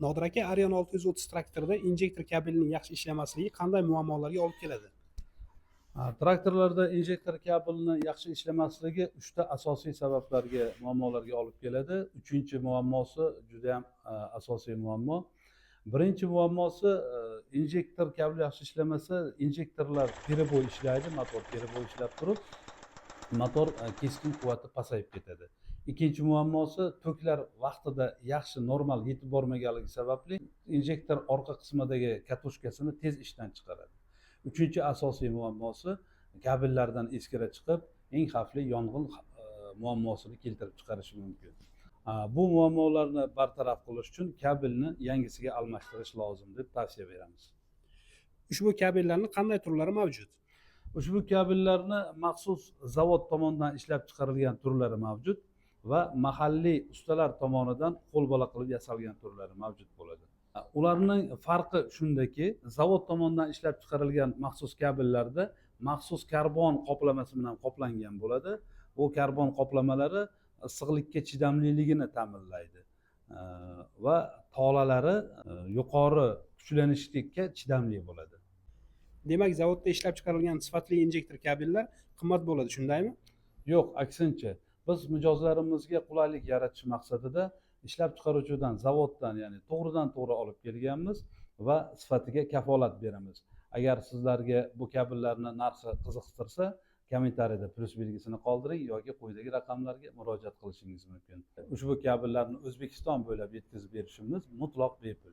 Nodir aka, Arion 630 traktorida injektor kabelining yaxshi ishlamasligi qanday muammolarga olib keladi? Traktorlarda injektor kabelini yaxshi ishlamasligi 3 ta asosiy sabablarga, muammolarga olib keladi. Uchinchi muammosi juda ham asosiy muammo. Birinchi muammosi, injektor kabeli yaxshi ishlamasa, injektorlar pereboy ishlaydi, motor pereboy ishlab turib, motor keskin quvvati pasayib ketadi. Ikkinchi muammosi, toklar vaqtida yaxshi normal yetib bormaganligi sababli injektor orqa qismidagi katoshkasini tez ishdan chiqaradi. Uchinchi asosiy muammosi, kabellardan eskira chiqib, eng xavfli yong'in muammosini keltirib chiqarishi mumkin. Bu muammolarni bartaraf qilish uchun kabelni yangisiga almashtirish lozim deb tavsiya beramiz. Ushbu kabellarning qanday turlari mavjud? Ushbu kabellarni maxsus zavod tomonidan ishlab chiqarilgan turlari mavjud va mahalliy ustalar tomonidan qo'lbola qilib yasalgan turlari mavjud bo'ladi. Ularning farqi shundaki, zavod tomonidan ishlab chiqarilgan maxsus kabellarda maxsus karbon qoplamasi bilan qoplangan bo'ladi. Bu karbon qoplamalari issiqlikka chidamliligini ta'minlaydi va tolalari yuqori kuchlanishlikka chidamli bo'ladi. Demak, zavodda ishlab chiqarilgan sifatli injektor kabellar qimmat bo'ladi, shundaymi? Yo'q, aksincha. Biz mijozlarimizga qulaylik yaratish maqsadida ishlab chiqaruvchidan, zavoddan, ya'ni to'g'ridan to'g'ri olib kelganmiz va sifatiga kafolat beramiz. Agar sizlarga bu kabellarni narxi qiziqtirsa, kommentariyada plus belgisini qoldiring yoki quyidagi raqamlarga murojaat qilishingiz mumkin. Ushbu kabellarni O'zbekiston bo'ylab yetkazib berishimiz mutlaq bepul.